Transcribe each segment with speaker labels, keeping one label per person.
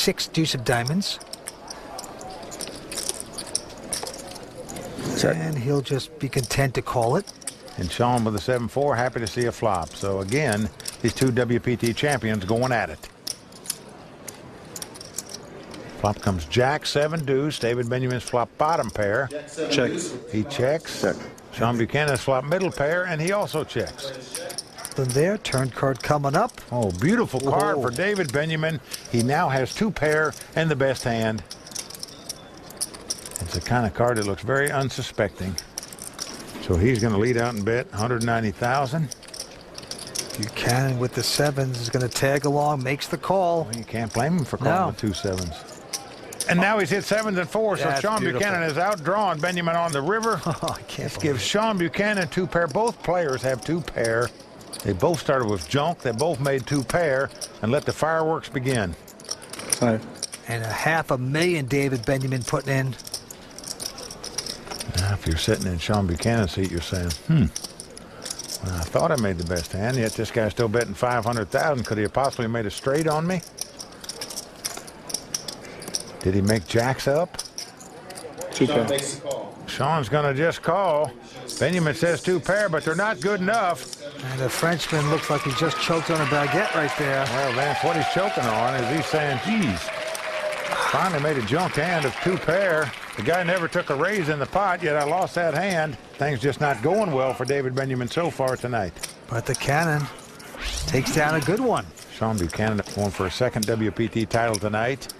Speaker 1: 6 deuce of diamonds.
Speaker 2: Check.
Speaker 1: And he'll just be content to call it.
Speaker 3: And Shawn with a 7-4, happy to see a flop. So again, these two WPT champions going at it. Flop comes Jack 7 deuce. David Benyamine's flop bottom pair.
Speaker 2: Check.
Speaker 3: He checks.
Speaker 2: Check.
Speaker 3: Shawn Buchanan's flop middle pair, and he also checks.
Speaker 1: Then there, turn card coming up.
Speaker 3: Oh, beautiful card for David Benyamine. He now has 2 pair and the best hand. It's the kind of card that looks very unsuspecting. So he's going to lead out and bet 190,000.
Speaker 1: Buchanan with the 7s is going to tag along, makes the call.
Speaker 3: Well, you can't blame him for calling the 2 7s. And now he's hit 7s and 4s, so Shawn Buchanan has outdrawn Benyamine on the river.
Speaker 1: Oh, I can't
Speaker 3: This gives Shawn Buchanan 2 pair. Both players have 2 pair. They both started with junk. They both made 2 pair, and let the fireworks begin.
Speaker 2: 5.
Speaker 1: And $500,000 David Benyamine putting in.
Speaker 3: Now, if you're sitting in Shawn Buchanan's seat, you're saying, well, I thought I made the best hand, yet this guy's still betting 500,000. Could he have possibly made a straight on me? Did he make jacks up?
Speaker 2: 2 pair.
Speaker 3: Shawn's going to just call. Benyamine says 2 pair, but they're not good enough.
Speaker 1: And the Frenchman looks like he just choked on a baguette right there.
Speaker 3: Well, Vance, what he's choking on is he's saying, geez, finally made a junk hand of 2 pair. The guy never took a raise in the pot, yet I lost that hand. Things just not going well for David Benyamine so far tonight.
Speaker 1: But the cannon takes down a good one.
Speaker 3: Shawn Buchanan going for a 2nd WPT title tonight.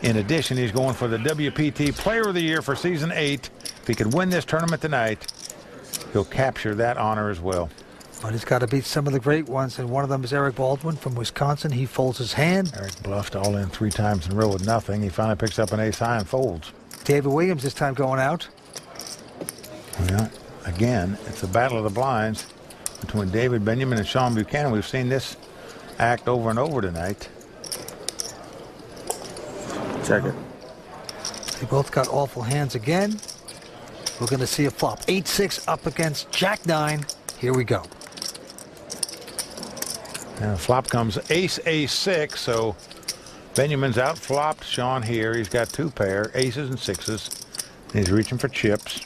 Speaker 3: In addition, he's going for the WPT Player of the Year for Season 8. If he could win this tournament tonight, he'll capture that honor as well.
Speaker 1: But he's got to beat some of the great ones, and one of them is Eric Baldwin from Wisconsin. He folds his hand.
Speaker 3: Eric bluffed all in 3 times in a row with nothing. He finally picks up an ace high and folds.
Speaker 1: David Williams this time going out.
Speaker 3: Well, again, it's a battle of the blinds between David Benyamine and Shawn Buchanan. We've seen this act over and over tonight.
Speaker 2: Check it.
Speaker 1: They both got awful hands again. We're going to see a flop. 8-6 up against Jack 9. Here we go.
Speaker 3: Now flop comes ace, ace, 6, so Benyamine's out flopped Shawn here. He's got 2 pair, aces and 6s. He's reaching for chips.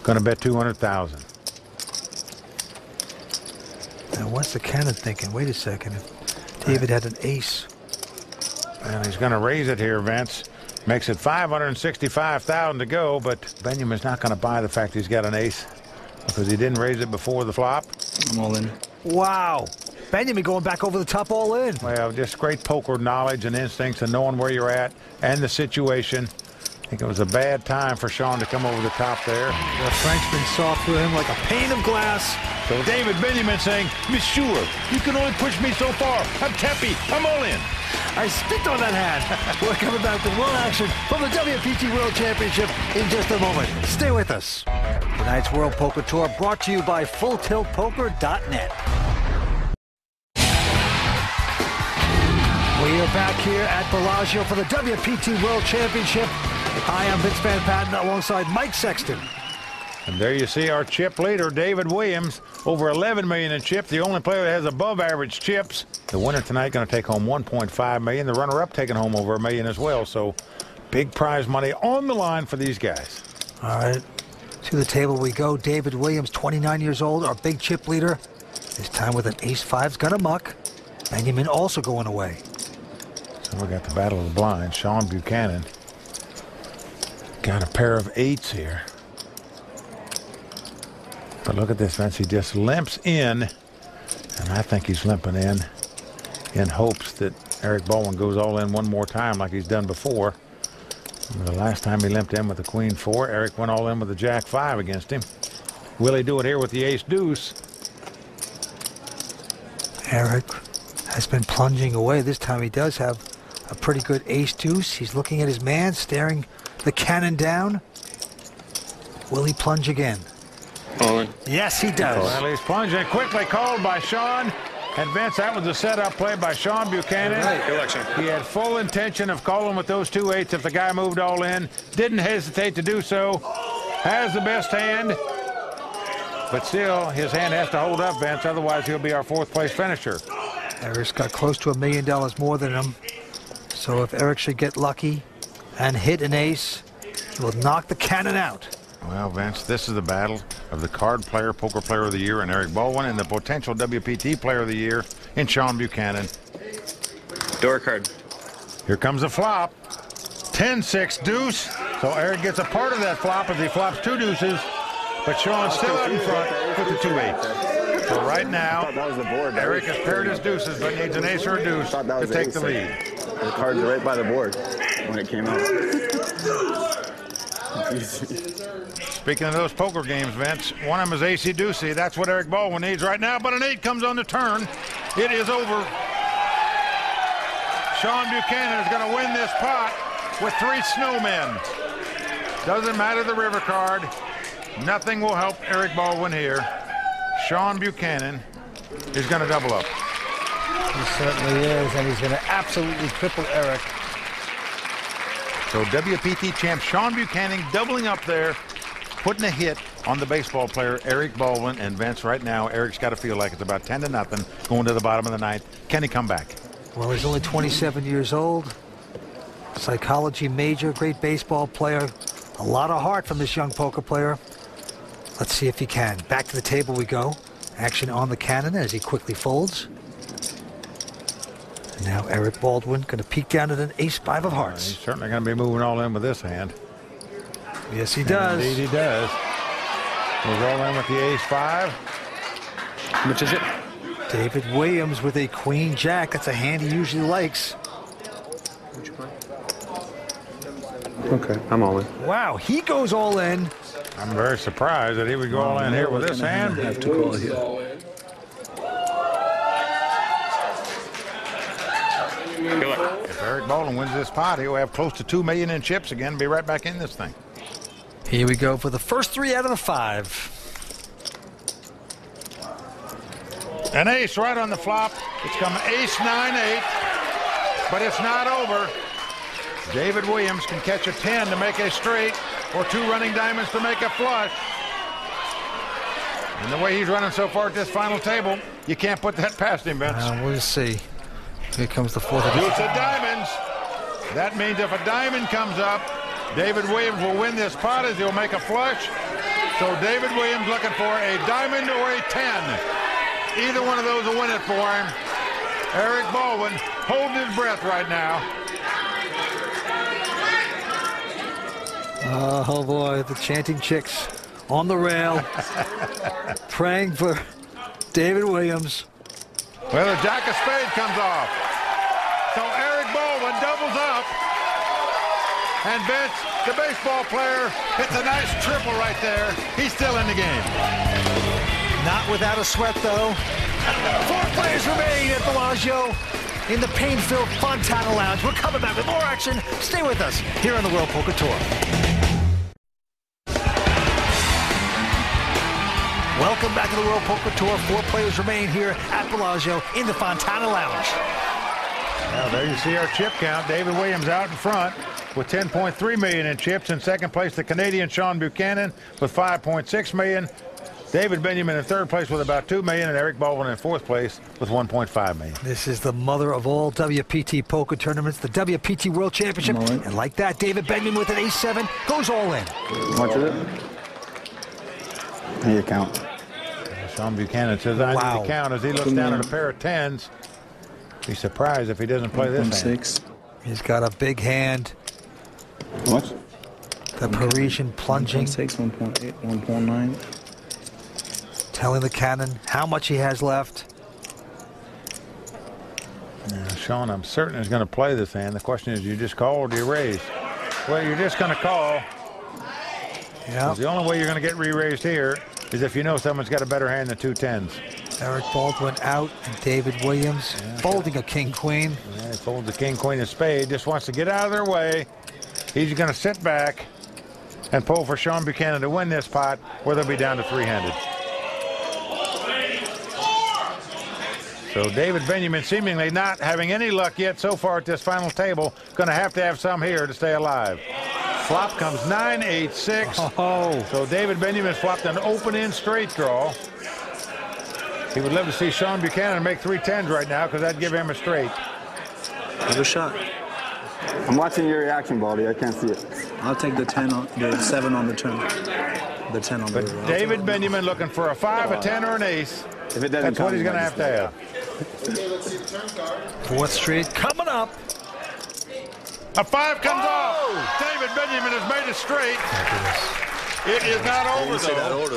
Speaker 3: Gonna bet 200,000.
Speaker 1: Now what's the cannon thinking? Wait a second. If David had an ace.
Speaker 3: And he's gonna raise it here, Vince. Makes it 565,000 to go, but Benyamine's not gonna buy the fact he's got an ace because he didn't raise it before the flop.
Speaker 2: I'm all in.
Speaker 1: Wow. Benyamine going back over the top all in.
Speaker 3: Well, just great poker knowledge and instincts and knowing where you're at and the situation. I think it was a bad time for Shawn to come over the top there.
Speaker 1: The Frenchman saw through him like a pane of glass.
Speaker 3: So David Benyamine saying, Monsieur, you can only push me so far. I'm tappy. I'm all in.
Speaker 1: I spit on that hand. We're coming back with more action from the WPT World Championship in just a moment. Stay with us. Tonight's World Poker Tour brought to you by FullTiltPoker.net. We are back here at Bellagio for the WPT World Championship. Hi, I'm Vince Van Patten alongside Mike Sexton.
Speaker 3: And there you see our chip leader, David Williams, over 11 million in chips. The only player that has above average chips. The winner tonight going to take home 1.5 million. The runner-up taking home over $1 million as well. So big prize money on the line for these guys.
Speaker 1: All right, to the table we go. David Williams, 29 years old, our big chip leader. This time with an ace-5's got a muck. Benyamine also going away.
Speaker 3: So we got the battle of the blinds. Shawn Buchanan got a pair of 8s here. But look at this, Vince. He just limps in, and I think he's limping in hopes that Eric Baldwin goes all in one more time like he's done before. The last time he limped in with the Queen 4, Eric went all in with the Jack 5 against him. Will he do it here with the Ace Deuce?
Speaker 1: Eric has been plunging away. This time he does have a pretty good Ace Deuce. He's looking at his man, staring the cannon down. Will he plunge again?
Speaker 2: All in.
Speaker 1: Yes, he does.
Speaker 3: Well, he's plunging quickly, called by Shawn. And Vince, that was a setup play by Shawn Buchanan.
Speaker 2: Right. Good luck, Shawn.
Speaker 3: He had full intention of calling with those 2 8s if the guy moved all in. Didn't hesitate to do so. Has the best hand. But still, his hand has to hold up, Vince. Otherwise, he'll be our 4th place finisher.
Speaker 1: Eric's got close to $1 million more than him. So if Eric should get lucky and hit an ace, he will knock the cannon out.
Speaker 3: Well, Vince, this is the battle of the card player, poker player of the year in Eric Baldwin and the potential WPT player of the year in Shawn Buchanan.
Speaker 2: Door card.
Speaker 3: Here comes the flop. 10-6 deuce. So Eric gets a part of that flop as he flops 2 deuces. But Shawn's still out in front with the 2-8s. So right now,
Speaker 2: That was the board.
Speaker 3: Eric has paired his deuces, but needs an ace or a deuce to take the lead.
Speaker 2: The cards are right by the board when it came out.
Speaker 3: Speaking of those poker games, Vince, one of them is acey-deucey. That's what Eric Baldwin needs right now, but an 8 comes on the turn. It is over. Shawn Buchanan is going to win this pot with 3 snowmen. Doesn't matter the river card. Nothing will help Eric Baldwin here. Shawn Buchanan is going to double up.
Speaker 1: He certainly is, and he's going to absolutely cripple Eric.
Speaker 3: So WPT champ Shawn Buchanan doubling up there, putting a hit on the baseball player Eric Baldwin. And Vince, right now, Eric's got to feel like it's about 10-0 going to the bottom of the ninth. Can he come back?
Speaker 1: Well, he's only 27 years old. Psychology major, great baseball player. A lot of heart from this young poker player. Let's see if he can. Back to the table we go. Action on the cannon as he quickly folds. And now Eric Baldwin going to peek down at an ace-5 of hearts.
Speaker 3: He's certainly going to be moving all in with this hand.
Speaker 1: Yes, he does.
Speaker 3: Indeed, he does. We'll roll in with the ace-5.
Speaker 2: How much is it?
Speaker 1: David Williams with a queen-jack. That's a hand he usually likes.
Speaker 2: Okay, I'm all in.
Speaker 1: Wow, he goes all in.
Speaker 3: I'm very surprised that he would go all in here with this hand.
Speaker 2: Have to call here.
Speaker 3: If Eric Baldwin wins this pot, he'll have close to $2 million in chips again and be right back in this thing.
Speaker 1: Here we go for the first 3 out of the 5.
Speaker 3: An ace right on the flop. It's come ace 9-8, but it's not over. David Williams can catch a 10 to make a straight or 2 running diamonds to make a flush. And the way he's running so far at this final table, you can't put that past him, Vince.
Speaker 1: We'll see. Here comes the 4th.
Speaker 3: Deuce of diamonds. That means if a diamond comes up, David Williams will win this pot as he'll make a flush. So David Williams looking for a diamond or a 10. Either one of those will win it for him. Eric Baldwin holding his breath right now.
Speaker 1: Oh boy, the chanting chicks on the rail, praying for David Williams.
Speaker 3: Well, the jack of spades comes off. So Eric Baldwin doubles up. And Vince, the baseball player, hits a nice triple right there. He's still in the game.
Speaker 1: Not without a sweat, though. 4 players remain at Bellagio in the pain-filled Fontana Lounge. We're coming back with more action. Stay with us here on the World Poker Tour. Welcome back to the World Poker Tour. 4 players remain here at Bellagio in the Fontana Lounge.
Speaker 3: Now there you see our chip count. David Williams out in front with 10.3 million in chips. In second place, the Canadian Shawn Buchanan with 5.6 million. David Benyamine in third place with about 2 million, and Eric Baldwin in fourth place with 1.5 million.
Speaker 1: This is the mother of all WPT poker tournaments, the WPT World Championship. And like that, David Benyamine with an ace-7 goes all in.
Speaker 2: How much is it? How you count?
Speaker 3: Shawn Buchanan says, I need to count as he looks down at a pair of 10s. He's surprised if he doesn't play this hand.
Speaker 2: 6.
Speaker 1: He's got a big hand.
Speaker 2: How much?
Speaker 1: The Parisian plunging.
Speaker 2: 1.6, 1.8, 1.9.
Speaker 1: Telling the cannon how much he has left.
Speaker 3: Now, Shawn, I'm certain is going to play this hand. The question is, do you just call or do you raise? Well, you're just going to call.
Speaker 1: Yeah.
Speaker 3: The only way you're going to get re-raised here is if you know someone's got a better hand than 2 10s.
Speaker 1: Eric Baldwin out and David Williams folding a king-queen.
Speaker 3: Yeah, he folds the king-queen of spade. Just wants to get out of their way. He's going to sit back and pull for Shawn Buchanan to win this pot, where they'll be down to 3-handed. So David Benyamine seemingly not having any luck yet so far at this final table. Going to have some here to stay alive. Flop comes 9-8-6.
Speaker 1: Oh.
Speaker 3: So David Benyamine flopped an open-in straight draw. He would love to see Shawn Buchanan make 3 10s right now because that'd give him a straight.
Speaker 2: Have a shot.
Speaker 4: I'm watching your reaction, Baldy. I can't see it.
Speaker 2: I'll take the 10 on the 7 on the turn. The 10 on the river.
Speaker 3: David Benyamine looking for a 5, a 10, or an ace.
Speaker 4: If it doesn't
Speaker 3: That's what he's going to have to have.
Speaker 1: Fourth straight coming up.
Speaker 3: A 5 comes off. David Benyamine has made it straight. It is not over,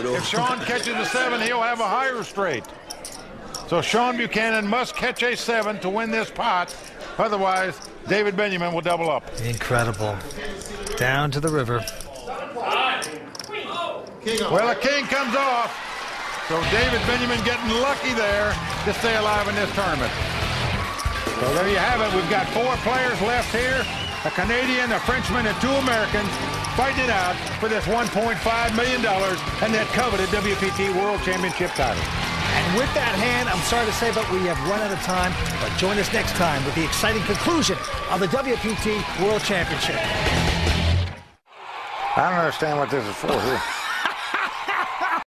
Speaker 3: though. If Shawn catches a 7, he'll have a higher straight. So Shawn Buchanan must catch a 7 to win this pot. Otherwise, David Benyamine will double up.
Speaker 1: Incredible. Down to the river.
Speaker 3: Well, a king comes off. So David Benyamine getting lucky there to stay alive in this tournament. So there you have it. We've got 4 players left here. A Canadian, a Frenchman, and 2 Americans fighting it out for this $1.5 million and that coveted WPT World Championship title.
Speaker 1: And with that hand, I'm sorry to say, but we have run out of time. But join us next time with the exciting conclusion of the WPT World Championship.
Speaker 3: I don't understand what this is for here.